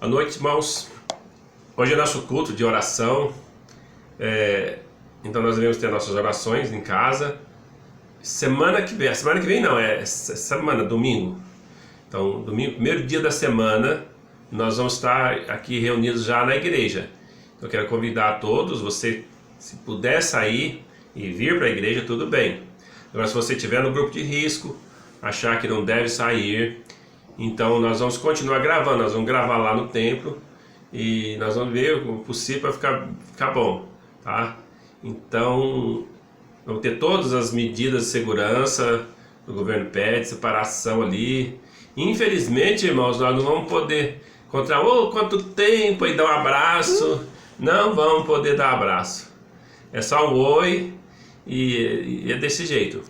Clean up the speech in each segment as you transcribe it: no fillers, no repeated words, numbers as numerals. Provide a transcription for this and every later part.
Boa noite, irmãos. Hoje é nosso culto de oração. Então nós devemos ter nossas orações em casa. Semana que vem não, essa semana, domingo. Então, domingo, primeiro dia da semana, nós vamos estar aqui reunidos já na igreja. Eu quero convidar a todos, você, se puder sair e vir para a igreja, tudo bem. Agora, se você estiver no grupo de risco, achar que não deve sair, então nós vamos continuar gravando, nós vamos gravar lá no templo e nós vamos ver o possível para ficar bom, tá? Então, vamos ter todas as medidas de segurança, o governo pede, separação ali. Infelizmente, irmãos, nós não vamos poder encontrar, quanto tempo, e dar um abraço. Não vamos poder dar abraço. É só um oi e é desse jeito.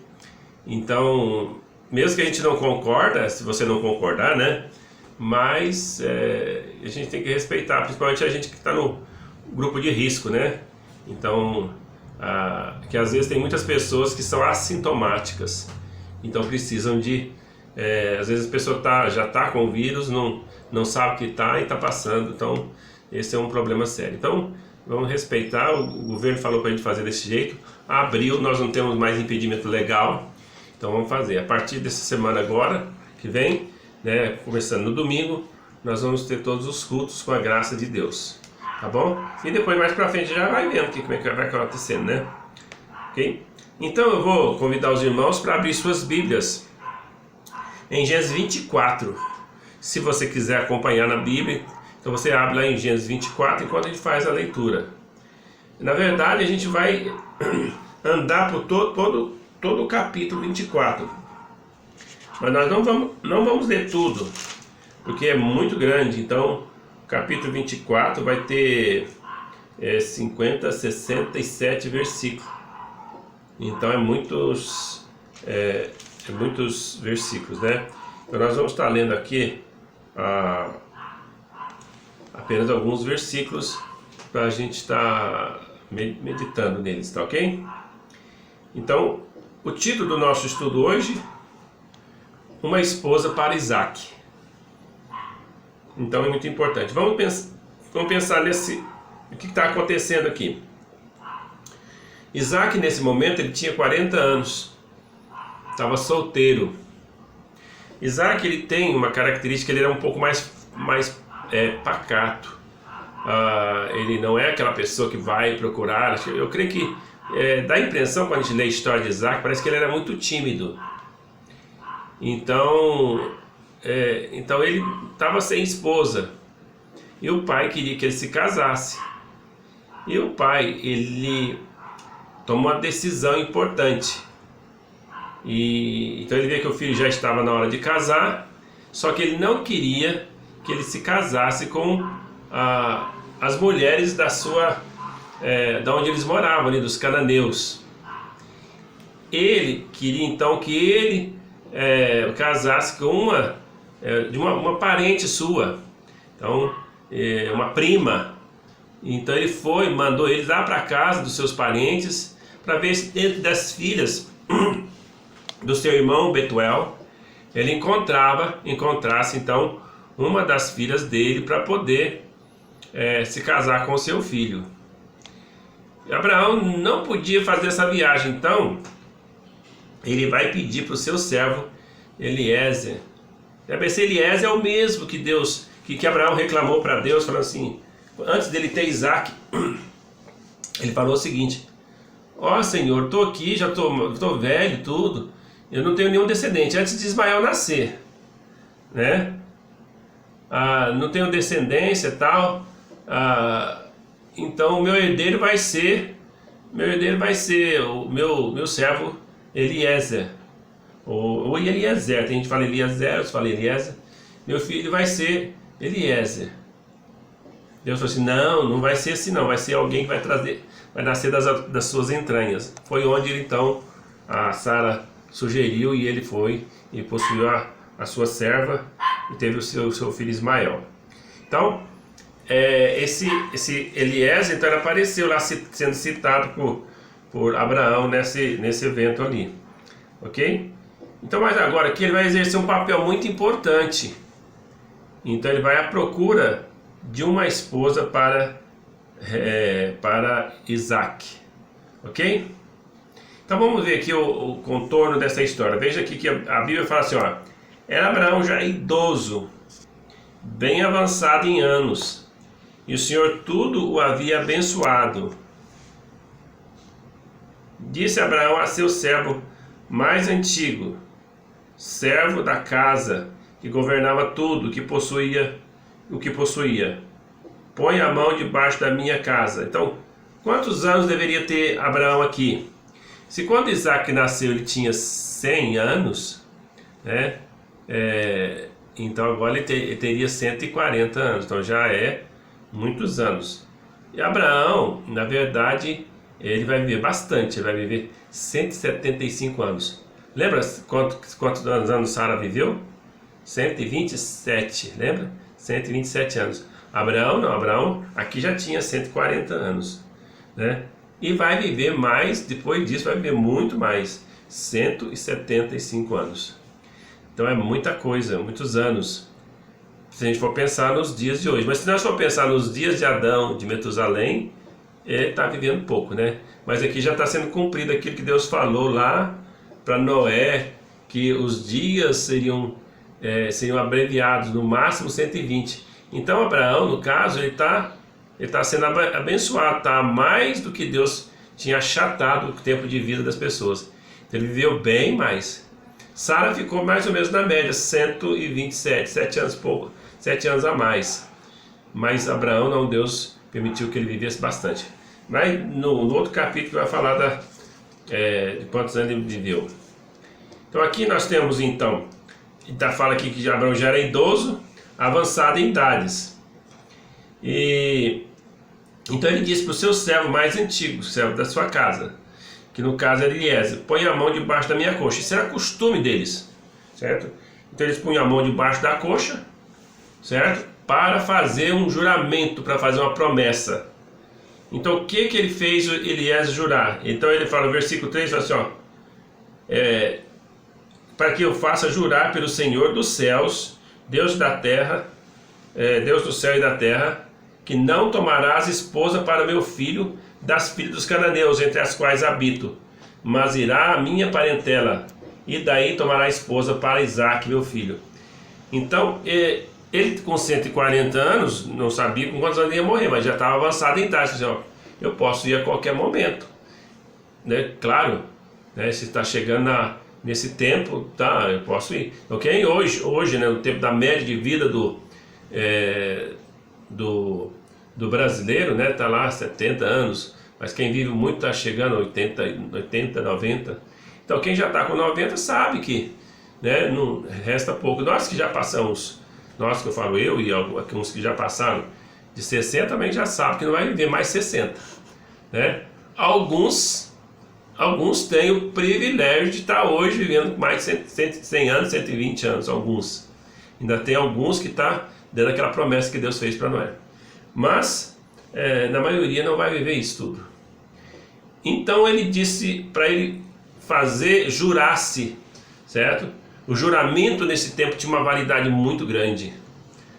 Então, mesmo que a gente não concorda, se você não concordar, né? Mas a gente tem que respeitar, principalmente a gente que está no grupo de risco, né? Então, que às vezes tem muitas pessoas que são assintomáticas, então precisam de... às vezes a pessoa já está com o vírus, não sabe que está e está passando, então esse é um problema sério. Então vamos respeitar, o governo falou para a gente fazer desse jeito. Abril nós não temos mais impedimento legal, então vamos fazer. A partir dessa semana agora, que vem, né, começando no domingo, nós vamos ter todos os cultos com a graça de Deus, tá bom? E depois mais pra frente já vai vendo como é que vai acontecendo, né? Ok? Então eu vou convidar os irmãos para abrir suas Bíblias em Gênesis 24. Se você quiser acompanhar na Bíblia, então você abre lá em Gênesis 24 enquanto a gente faz a leitura. Na verdade a gente vai andar por todo o capítulo 24. Mas nós não vamos ler tudo, porque é muito grande. Então o capítulo 24 vai ter 67 versículos. Então é muitos versículos, né? Então nós vamos estar lendo aqui apenas alguns versículos para a gente estar meditando neles, tá ok? Então, o título do nosso estudo hoje: Uma esposa para Isaac. Então é muito importante. Vamos pensar o que está acontecendo aqui. Isaac, nesse momento, ele tinha 40 anos. Estava solteiro. Isaac, ele tem uma característica, ele era um pouco mais pacato. Ele não é aquela pessoa que vai procurar. Eu creio que dá a impressão, quando a gente lê a história de Isaac, parece que ele era muito tímido. Então ele estava sem esposa. E o pai queria que ele se casasse. E o pai, ele tomou uma decisão importante. Então ele vê que o filho já estava na hora de casar, só que ele não queria que ele se casasse com as mulheres da onde eles moravam, ali, dos cananeus. Ele queria então que ele casasse com uma parente sua, então uma prima. Então ele mandou eles lá para casa dos seus parentes para ver se dentro das filhas do seu irmão Betuel ele encontrasse então uma das filhas dele para poder se casar com seu filho. Abraão não podia fazer essa viagem, então ele vai pedir para o seu servo Eliezer. Esse Eliezer é o mesmo que que Abraão reclamou para Deus, falando assim, antes dele ter Isaac, ele falou o seguinte: ó Senhor, estou aqui, já estou velho, tudo, eu não tenho nenhum descendente, antes de Ismael nascer, né? Não tenho descendência e tal, então o meu herdeiro vai ser o meu servo Eliezer, ou Eliezer, tem gente que fala Eliezer, outros falam Eliezer. Meu filho vai ser Eliezer. Deus falou assim: não vai ser assim não, vai ser alguém que vai nascer das suas entranhas. Foi onde ele, então, a Sara sugeriu, e ele foi e possuiu a sua serva e teve o seu filho Ismael. Então, esse Eliezer, então, ele apareceu lá sendo citado por Abraão nesse evento ali, ok? Então, mas agora aqui ele vai exercer um papel muito importante. Então ele vai à procura de uma esposa para Isaac, ok? Então vamos ver aqui o contorno dessa história. Veja aqui que a Bíblia fala assim, ó, era Abraão já idoso, bem avançado em anos, e o Senhor tudo o havia abençoado. Disse Abraão a seu servo mais antigo, servo da casa, que governava tudo, o que possuía, põe a mão debaixo da minha casa. Então, quantos anos deveria ter Abraão aqui? Se quando Isaac nasceu ele tinha 100 anos, né? Então agora ele teria 140 anos, então já é muitos anos. E Abraão, na verdade, ele vai viver bastante, ele vai viver 175 anos. Lembra quantos anos Sara viveu? 127, lembra? 127 anos. Abraão não, Abraão aqui já tinha 140 anos, né? E vai viver mais, depois disso vai viver muito mais, 175 anos. Então é muita coisa, muitos anos, se a gente for pensar nos dias de hoje. Mas se nós for pensar nos dias de Adão, de Metusalém, ele está vivendo pouco, né? Mas aqui já está sendo cumprido aquilo que Deus falou lá para Noé, que os dias seriam abreviados, no máximo 120. Então Abraão, no caso, ele está sendo abençoado, tá? Mais do que Deus tinha achatado o tempo de vida das pessoas. Então, ele viveu bem mais. Sara ficou mais ou menos na média, 127, 7 anos pouco, 7 anos a mais. Mas Abraão não, Deus permitiu que ele vivesse bastante. Mas no outro capítulo vai falar de quantos anos ele viveu. Então aqui nós temos então, fala aqui que Abraão já era idoso, avançado em idades. Então ele disse para o seu servo mais antigo, servo da sua casa, que no caso era Eliezer, põe a mão debaixo da minha coxa. Isso era costume deles, certo? Então eles punham a mão debaixo da coxa, certo? Para fazer um juramento, para fazer uma promessa. Então o que ele fez Eliezer jurar? Então ele fala no versículo 3, fala assim, ó, para que eu faça jurar pelo Senhor dos céus, Deus da terra, Deus do céu e da terra, que não tomarás esposa para meu filho das filhas dos cananeus, entre as quais habito, mas irá a minha parentela, e daí tomará esposa para Isaac, meu filho. Então, ele com 140 anos, não sabia com quantos anos ia morrer, mas já estava avançado em idade. Assim, ó, eu posso ir a qualquer momento, né? Claro, né? Se está chegando nesse tempo, tá, eu posso ir. Ok? Hoje, né, no tempo da média de vida do brasileiro, né, tá lá 70 anos, mas quem vive muito está chegando a 80, 90. Então quem já está com 90 sabe que, né, não resta pouco. Nós que já passamos, nós que eu falo eu e alguns que já passaram de 60 também já sabem que não vai viver mais 60, né? Alguns têm o privilégio de estar hoje vivendo mais de 100 anos, 120 anos, alguns. Ainda tem alguns que estão dando aquela promessa que Deus fez para Noé. Mas, na maioria não vai viver isso tudo. Então ele disse para ele jurar-se, certo? O juramento nesse tempo tinha uma validade muito grande,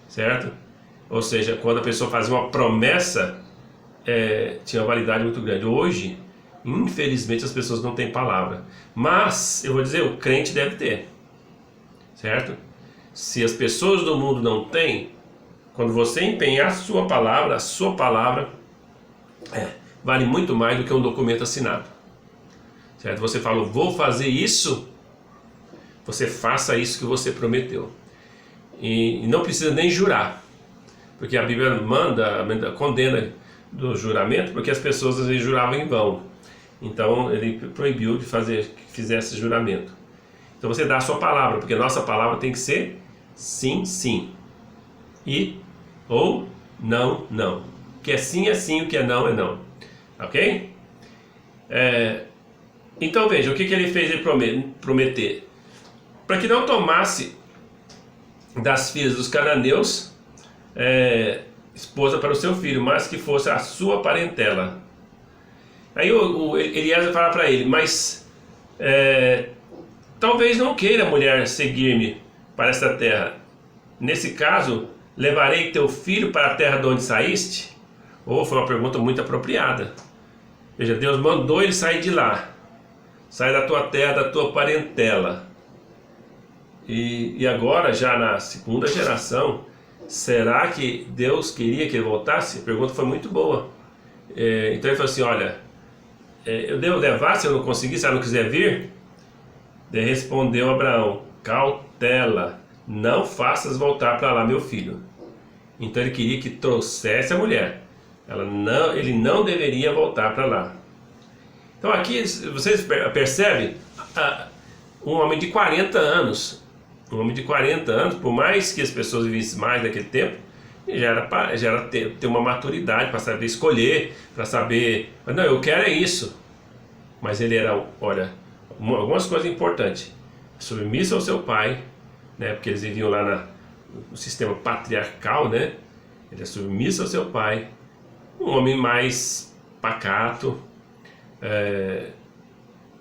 certo? Ou seja, quando a pessoa fazia uma promessa, tinha uma validade muito grande. Hoje, infelizmente, as pessoas não têm palavra. Mas, eu vou dizer, o crente deve ter, certo? Se as pessoas do mundo não têm, quando você empenhar a sua palavra vale muito mais do que um documento assinado, certo? Você falou, vou fazer isso, você faça isso que você prometeu. E não precisa nem jurar, porque a Bíblia condena do juramento, porque as pessoas às vezes juravam em vão. Então ele proibiu que fizesse juramento. Então você dá a sua palavra, porque a nossa palavra tem que ser sim, sim, e ou não, não. O que é sim, o que é não, ok? Então veja, o que ele fez ele prometer? Para que não tomasse das filhas dos cananeus esposa para o seu filho, mas que fosse a sua parentela. Aí o Eliezer fala para ele, mas talvez não queira a mulher seguir-me para esta terra. Nesse caso, levarei teu filho para a terra de onde saíste? Ou foi uma pergunta muito apropriada. Veja, Deus mandou ele sair de lá. Sai da tua terra, da tua parentela. E agora, já na segunda geração, será que Deus queria que ele voltasse? A pergunta foi muito boa. Então ele falou assim, olha, eu devo levar se eu não conseguir, se ela não quiser vir? Daí respondeu Abraão, cautela, não faças voltar para lá meu filho. Então ele queria que trouxesse a mulher. Ele não deveria voltar para lá. Então aqui vocês percebem um homem de 40 anos. Um homem de 40 anos, por mais que as pessoas vivessem mais naquele tempo, já era ter uma maturidade para saber escolher, para saber, não, eu quero é isso. Mas ele era, olha, algumas coisas importantes. Submisso ao seu pai, né, porque eles viviam lá no sistema patriarcal, né? Ele é submisso ao seu pai, um homem mais pacato,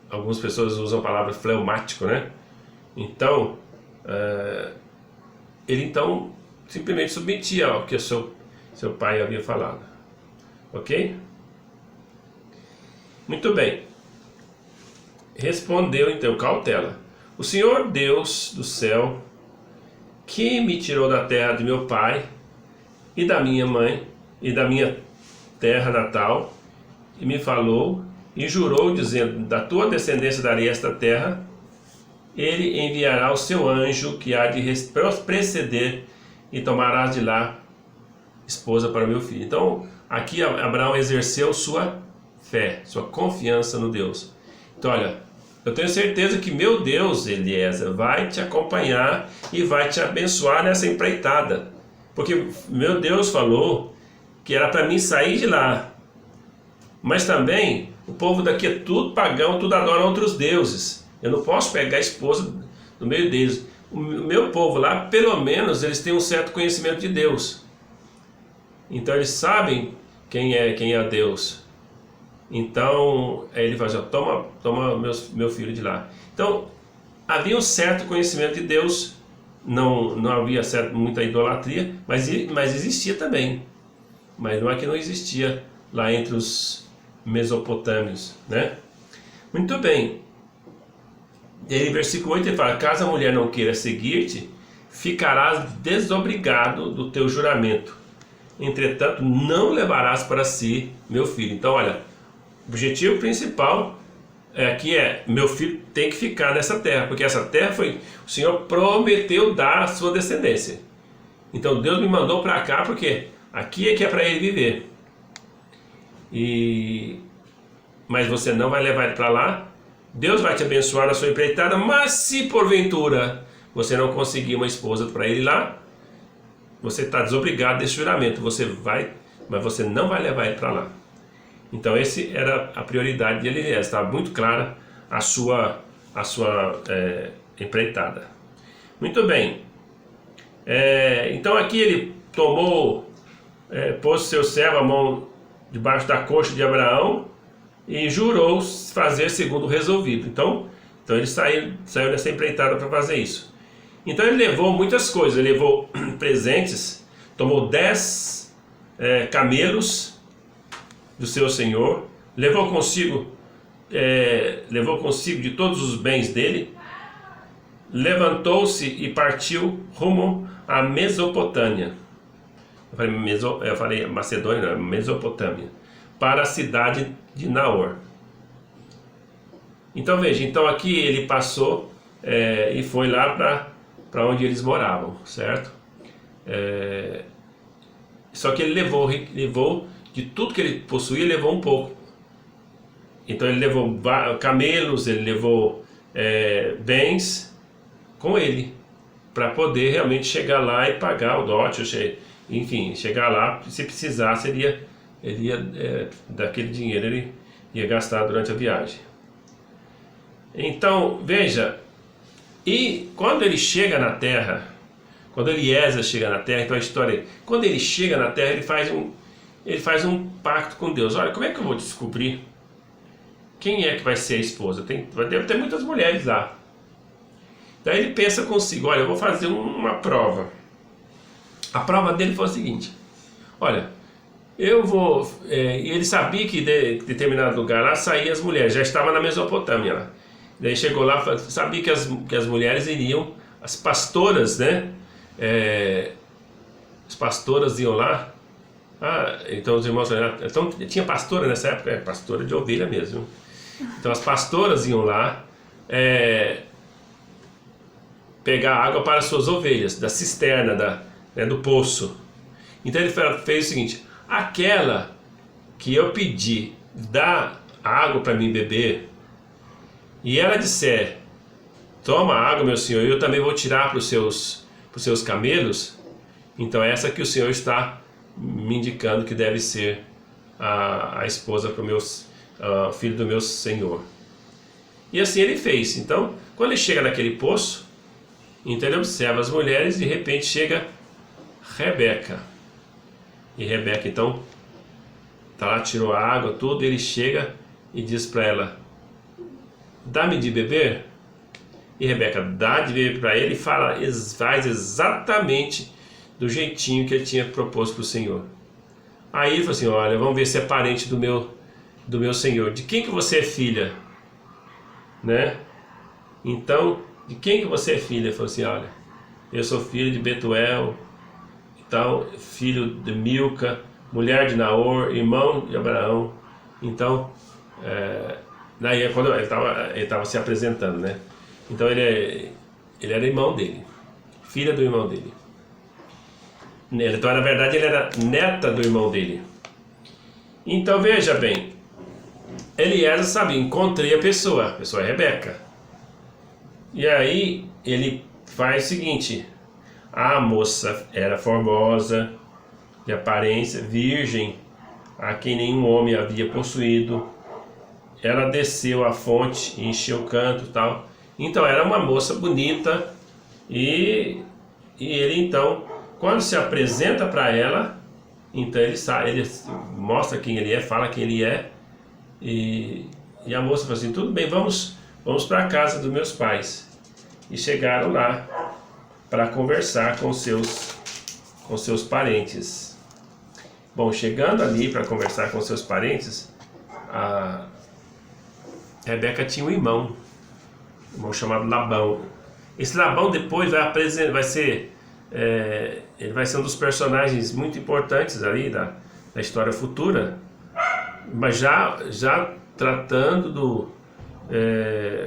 algumas pessoas usam a palavra fleumático, né? Então, ele então simplesmente submetia ao que o seu pai havia falado, ok? Muito bem. Respondeu então, cautela, o Senhor Deus do céu, que me tirou da terra de meu pai e da minha mãe e da minha terra natal, e me falou e jurou dizendo, da tua descendência darei esta terra, ele enviará o seu anjo que há de preceder e tomarás de lá esposa para meu filho. Então aqui Abraão exerceu sua fé, sua confiança no Deus. Então olha, eu tenho certeza que meu Deus, Eliezer, vai te acompanhar e vai te abençoar nessa empreitada. Porque meu Deus falou que era para mim sair de lá. Mas também, o povo daqui é tudo pagão, tudo adora outros deuses. Eu não posso pegar a esposa no meio deles. O meu povo lá, pelo menos, eles têm um certo conhecimento de Deus. Então eles sabem quem é Deus. Então, aí ele fala assim, toma meu filho de lá. Então, havia um certo conhecimento de Deus, não havia muita idolatria, mas existia também. Mas não é que não existia lá entre os mesopotâmios, né? Muito bem. E aí, versículo 8, ele fala, caso a mulher não queira seguir-te, ficarás desobrigado do teu juramento. Entretanto, não levarás para si meu filho. Então, olha, o objetivo principal aqui meu filho tem que ficar nessa terra, porque essa terra o Senhor prometeu dar à sua descendência. Então Deus me mandou para cá, porque aqui é que é para ele viver. Mas você não vai levar ele para lá. Deus vai te abençoar na sua empreitada, mas se porventura você não conseguir uma esposa para ele lá, você está desobrigado desse juramento. Você vai, mas você não vai levar ele para lá. Então esse era a prioridade de Eliezer, estava muito clara a sua empreitada. Muito bem. Então aqui ele pôs seu servo a mão debaixo da coxa de Abraão e jurou fazer segundo o resolvido. Então ele saiu nessa empreitada para fazer isso. Então ele levou muitas coisas, ele levou presentes, tomou 10 camelos do seu senhor, levou consigo de todos os bens dele, levantou-se e partiu rumo à Mesopotâmia. Eu falei Macedônia, não, Mesopotâmia, para a cidade de Naor. Então veja, aqui ele passou e foi lá para onde eles moravam, certo? Só que ele levou de tudo que ele possuía, levou um pouco. Então ele levou camelos, ele levou bens com ele, para poder realmente chegar lá e pagar o dote, enfim, chegar lá, se precisasse, daquele dinheiro ele ia gastar durante a viagem. Então, veja, e quando ele chega na terra, quando Eliezer chega na terra, então a história, quando ele chega na terra, ele faz um pacto com Deus. Olha, como é que eu vou descobrir quem é que vai ser a esposa? Deve ter muitas mulheres lá. Daí ele pensa consigo, olha, eu vou fazer uma prova. A prova dele foi o seguinte: olha, eu vou. Ele sabia que de determinado lugar lá saíam as mulheres, já estava na Mesopotâmia lá. Daí chegou lá, sabia que as mulheres iriam, as pastoras, né? As pastoras iam lá. Então os irmãos falaram, então tinha pastora nessa época, pastora de ovelha mesmo. Então as pastoras iam lá pegar água para as suas ovelhas, da cisterna, do poço. Então ele fez o seguinte: aquela que eu pedi, dá água para mim beber, e ela disser, toma água, meu senhor, eu também vou tirar para os seus camelos, então é essa que o senhor está me indicando que deve ser a esposa para o filho do meu senhor. E assim ele fez. Então, quando ele chega naquele poço, então ele observa as mulheres e de repente chega Rebeca. E Rebeca então tá lá, tirou a água, tudo, e ele chega e diz para ela, dá-me de beber? E Rebeca dá de beber para ele e faz exatamente do jeitinho que ele tinha proposto para o Senhor. Aí ele falou assim, olha, vamos ver se é parente do meu Senhor. De quem que você é filha? Né? Então, de quem que você é filha? Ele falou assim, olha, eu sou filho de Betuel, então, filho de Milca, mulher de Naor, irmão de Abraão. Então, daí é quando ele estava se apresentando, né? Então ele era irmão dele, filha do irmão dele. Então, na verdade, ele era neta do irmão dele. Então, veja bem, Eliezer sabia, encontrei a pessoa é Rebeca. E aí, ele faz o seguinte, a moça era formosa, de aparência, virgem, a quem nenhum homem havia possuído. Ela desceu à fonte e encheu o canto e tal. Então, era uma moça bonita e ele, então, quando se apresenta para ela, então ele mostra quem ele é, fala quem ele é, e a moça fala assim, tudo bem, vamos para a casa dos meus pais. E chegaram lá para conversar com seus parentes. Bom, chegando ali para conversar com seus parentes, a Rebeca tinha um irmão chamado Labão. Esse Labão depois vai ser ele vai ser um dos personagens muito importantes ali da história futura, mas já tratando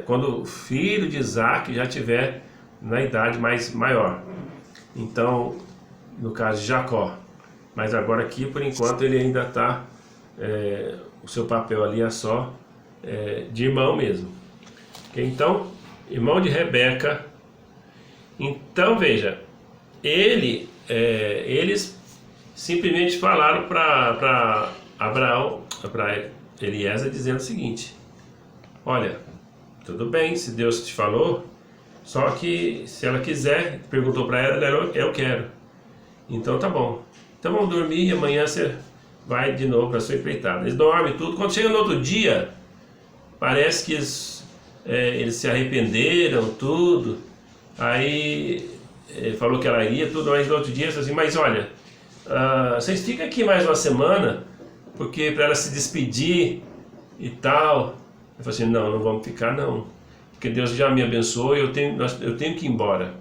quando o filho de Isaac já tiver na idade mais maior. Então, no caso de Jacó. Mas agora aqui, por enquanto, ele ainda está, o seu papel ali é só de irmão mesmo. Okay? Então, irmão de Rebeca. Então, veja, eles simplesmente falaram para Abraão, para Eliezer, dizendo o seguinte, olha, tudo bem, se Deus te falou, só que se ela quiser, perguntou para ela, eu quero. Então tá bom. Então vamos dormir e amanhã você vai de novo para sua empreitada. Eles dormem tudo. Quando chega no outro dia, parece que eles se arrependeram, tudo. Aí ele falou que ela iria, tudo, mas no outro dia ele falou assim, mas olha, vocês ficam aqui mais uma semana, porque para ela se despedir e tal. Eu falei assim, não vamos ficar não, porque Deus já me abençoou e eu tenho que ir embora.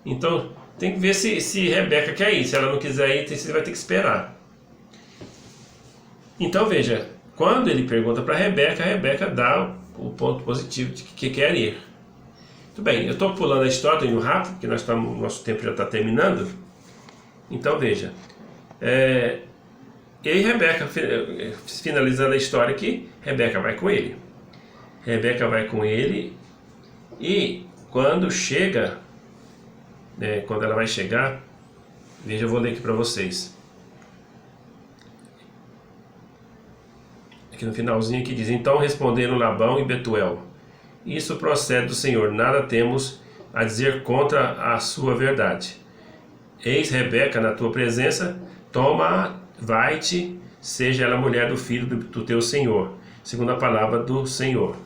Então tem que ver se Rebeca quer ir. Se ela não quiser ir, você vai ter que esperar. Então veja, quando ele pergunta para Rebeca dá o ponto positivo de que quer ir. Muito bem, eu estou pulando a história, estou indo rápido, porque nosso tempo já está terminando. Então veja, e aí Rebeca, finalizando a história aqui, Rebeca vai com ele. E quando chega, quando ela vai chegar, veja, eu vou ler aqui para vocês. Aqui no finalzinho aqui diz, então responderam Labão e Betuel, isso procede do Senhor, nada temos a dizer contra a sua verdade. Eis Rebeca na tua presença, toma, vai-te, seja ela mulher do filho do teu Senhor, segundo a palavra do Senhor.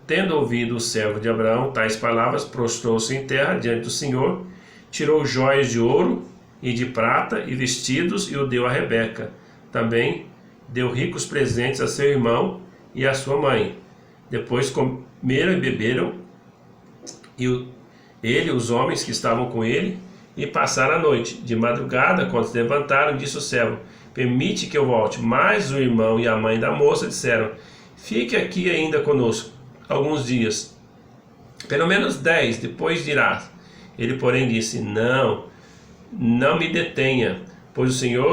Tendo ouvido o servo de Abraão tais palavras, prostrou-se em terra diante do Senhor, tirou joias de ouro e de prata e vestidos, e o deu a Rebeca. Também deu ricos presentes a seu irmão e a sua mãe. Depois comeram e beberam, ele e os homens que estavam com ele, e passaram a noite. De madrugada, quando se levantaram, disse o servo: permite que eu volte. Mas o irmão e a mãe da moça disseram: fique aqui ainda conosco alguns dias, pelo menos 10, depois dirás. Ele, porém, disse: não me detenha, pois o Senhor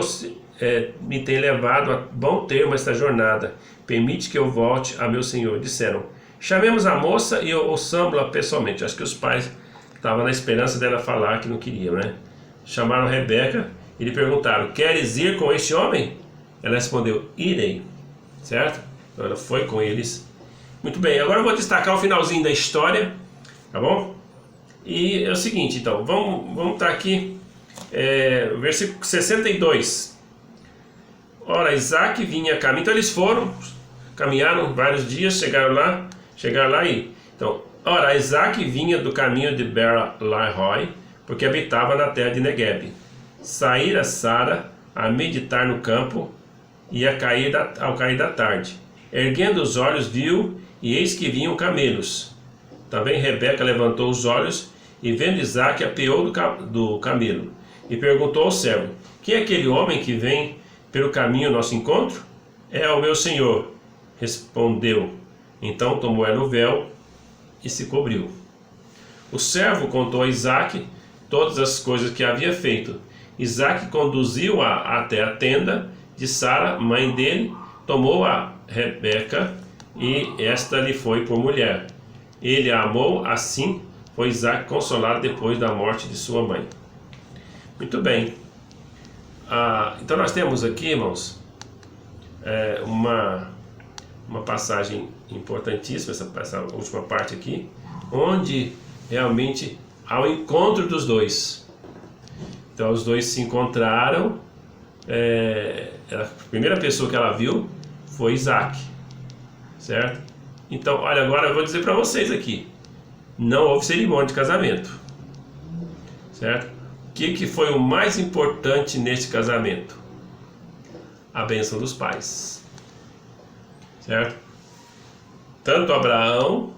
me tem levado a bom termo esta jornada. Permite que eu volte a meu senhor. Disseram: chamemos a moça e ouçamos-la pessoalmente. Acho que os pais estavam na esperança dela falar que não queriam, né? Chamaram Rebeca e lhe perguntaram: queres ir com este homem? Ela respondeu: irei. Certo? Então ela foi com eles. Muito bem, agora eu vou destacar o finalzinho da história, tá bom? E é o seguinte, então, vamos estar aqui, versículo 62. Ora, Isaac vinha a caminho, então eles foram, caminharam vários dias, chegaram lá e... Então, ora, Isaac vinha do caminho de Beer-lahai, porque habitava na terra de Negueb. Saíra Sara a meditar no campo e ao cair da tarde. Erguendo os olhos, viu, e eis que vinham camelos. Também Rebeca levantou os olhos e, vendo Isaac, apeou do camelo e perguntou ao servo: quem é aquele homem que vem pelo caminho ao nosso encontro? É o meu senhor, respondeu. Então tomou ela o véu e se cobriu. O servo contou a Isaac todas as coisas que havia feito. Isaac conduziu-a até a tenda de Sara, mãe dele, tomou a Rebeca e esta lhe foi por mulher. Ele a amou, assim foi Isaac consolado depois da morte de sua mãe. Muito bem. Então nós temos aqui, irmãos, uma passagem importantíssima, essa última parte aqui, onde realmente há o encontro dos dois. Então os dois se encontraram. A primeira pessoa que ela viu foi Isaac, certo? Então, olha, agora eu vou dizer para vocês aqui: não houve cerimônia de casamento, certo? O que foi o mais importante nesse casamento? A bênção dos pais, certo? Tanto Abraão,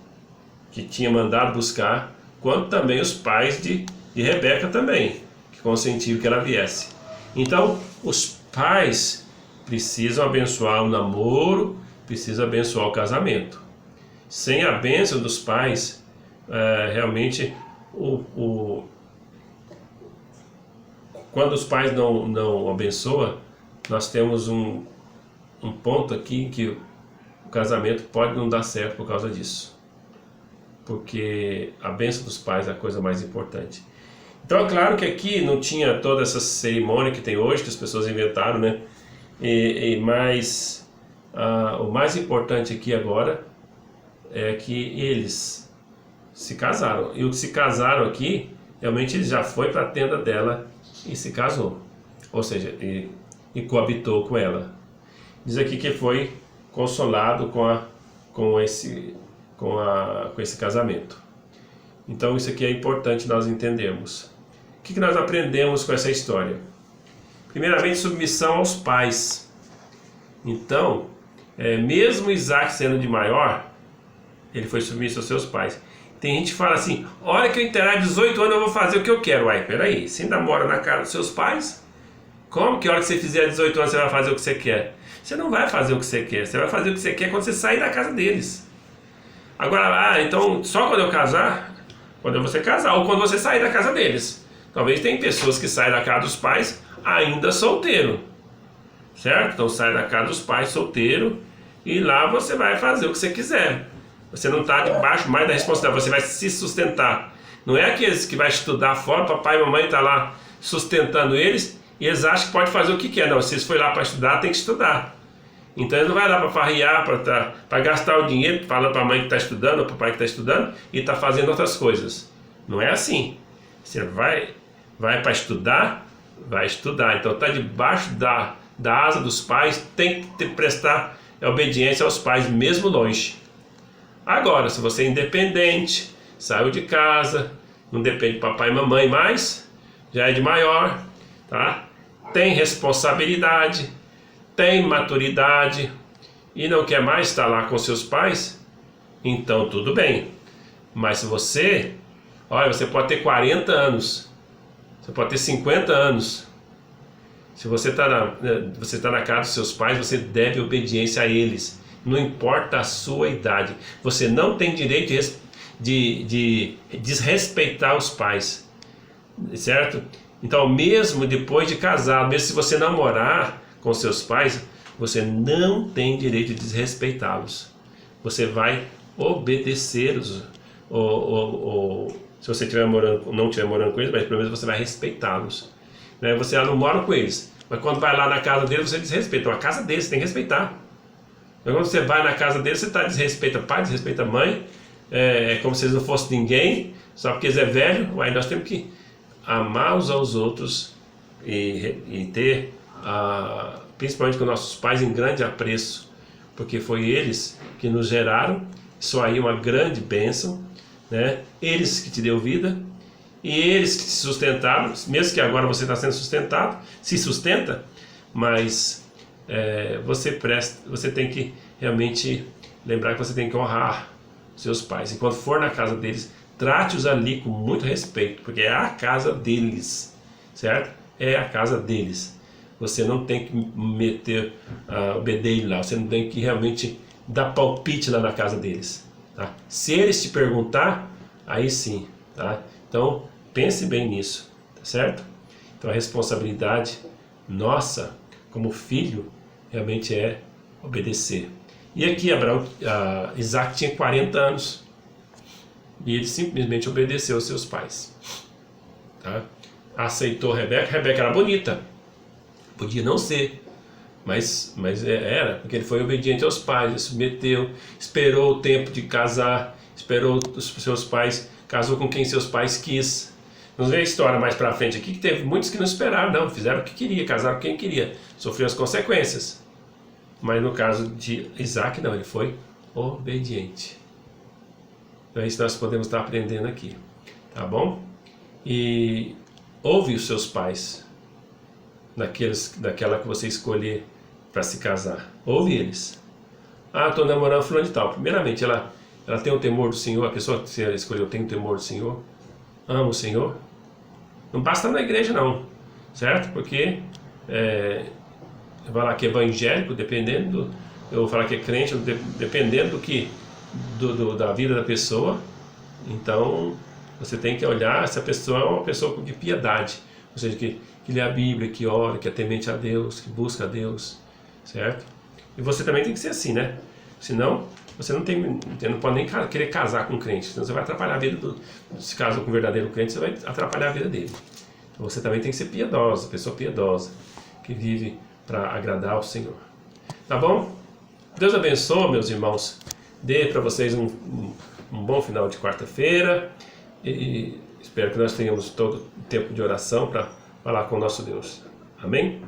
que tinha mandado buscar, quanto também os pais de Rebeca também, que consentiram que ela viesse. Então, os pais precisam abençoar o namoro, precisam abençoar o casamento. Sem a bênção dos pais, realmente, quando os pais não abençoam, nós temos um ponto aqui que o casamento pode não dar certo por causa disso. Porque a bênção dos pais é a coisa mais importante. Então é claro que aqui não tinha toda essa cerimônia que tem hoje, que as pessoas inventaram, né? Mas o mais importante aqui agora é que eles se casaram. E o que se casaram aqui, realmente ele já foi para a tenda dela e se casou. Ou seja, e coabitou com ela. Diz aqui que foi consolado com esse casamento. Então isso aqui é importante nós entendermos. O que nós aprendemos com essa história? Primeiramente, submissão aos pais. Então, mesmo Isaac sendo de maior, ele foi submisso aos seus pais. Tem gente que fala assim: hora que eu inteirar 18 anos eu vou fazer o que eu quero. Uai, peraí, você ainda mora na casa dos seus pais? Como que a hora que você fizer 18 anos você vai fazer o que você quer? Você não vai fazer o que você quer, você vai fazer o que você quer quando você sair da casa deles. Agora, então só quando eu casar? Quando você casar ou quando você sair da casa deles. Talvez tem pessoas que saem da casa dos pais ainda solteiro, certo? Então sai da casa dos pais solteiro e lá você vai fazer o que você quiser. Você não está debaixo mais da responsabilidade, você vai se sustentar. Não é aqueles que vai estudar fora, papai e mamãe tá lá sustentando eles e eles acham que pode fazer o que quer. Não, se eles forem lá para estudar, tem que estudar. Então ele não vai lá para farriar, para gastar o dinheiro, falando para a mãe que está estudando, ou para o pai que está estudando, e está fazendo outras coisas. Não é assim. Você vai para estudar, vai estudar. Então está debaixo da asa dos pais, tem que prestar obediência aos pais, mesmo longe. Agora, se você é independente, saiu de casa, não depende de papai e mamãe mais, já é de maior, tá? Tem responsabilidade, tem maturidade e não quer mais estar lá com seus pais, então tudo bem. Mas se você, olha, você pode ter 40 anos, você pode ter 50 anos. Se você está na casa dos seus pais, você deve obediência a eles. Não importa a sua idade. Você não tem direito de desrespeitar os pais. Certo? Então, mesmo depois de casado, mesmo se você namorar com seus pais, você não tem direito de desrespeitá-los. Você vai obedecê-los. Se você não estiver morando com eles, mas pelo menos você vai respeitá-los. Né? Você não mora com eles, mas quando vai lá na casa deles, você desrespeita. Então, a casa deles, você tem que respeitar. Mas quando você vai na casa deles, você desrespeita pai, desrespeita mãe. É como se eles não fossem ninguém, só porque eles é velho. Aí nós temos que amar uns aos outros e ter, principalmente com nossos pais, em grande apreço, porque foi eles que nos geraram. Isso aí é uma grande bênção, né? Eles que te deu vida e eles que te sustentaram, mesmo que agora você está sendo sustentado, se sustenta, mas você tem que realmente lembrar que você tem que honrar seus pais. E quando for na casa deles, trate-os ali com muito respeito, porque é a casa deles, certo? É a casa deles. Você não tem que meter o bedelho lá, você não tem que realmente dar palpite lá na casa deles, tá? Se eles te perguntar, aí sim, tá? Então, pense bem nisso, tá certo? Então, a responsabilidade nossa, como filho, realmente é obedecer. E aqui, Isaac tinha 40 anos, e ele simplesmente obedeceu aos seus pais, tá? Aceitou Rebeca. Rebeca era bonita, podia não ser, mas era, porque ele foi obediente aos pais, ele submeteu, esperou o tempo de casar, esperou os seus pais, casou com quem seus pais quis. Vamos ver a história mais pra frente aqui, que teve muitos que não esperaram, não, fizeram o que queria, casaram com quem queria, sofreu as consequências. Mas no caso de Isaac, não, ele foi obediente. Então é isso que nós podemos estar aprendendo aqui, tá bom? E ouve os seus pais, daquela que você escolher para se casar. Ouve eles. Estou namorando fulano de tal. Primeiramente, ela tem o temor do Senhor. A pessoa que você escolheu tem o temor do Senhor. Ama o Senhor. Não basta estar na igreja não, certo? Porque eu vou falar que é evangélico, eu vou falar que é crente, dependendo da vida da pessoa. Então você tem que olhar se a pessoa é uma pessoa de piedade, ou seja, que lê a Bíblia, que ora, que é temente a Deus, que busca a Deus, certo? E você também tem que ser assim, né? Senão você não pode nem querer casar com um crente, senão você vai atrapalhar a vida se casa com um verdadeiro crente, você vai atrapalhar a vida dele. Então você também tem que ser piedosa, pessoa piedosa, que vive para agradar ao Senhor. Tá bom? Deus abençoe, meus irmãos. Dê para vocês um bom final de quarta-feira e espero que nós tenhamos todo o tempo de oração para falar com o nosso Deus. Amém?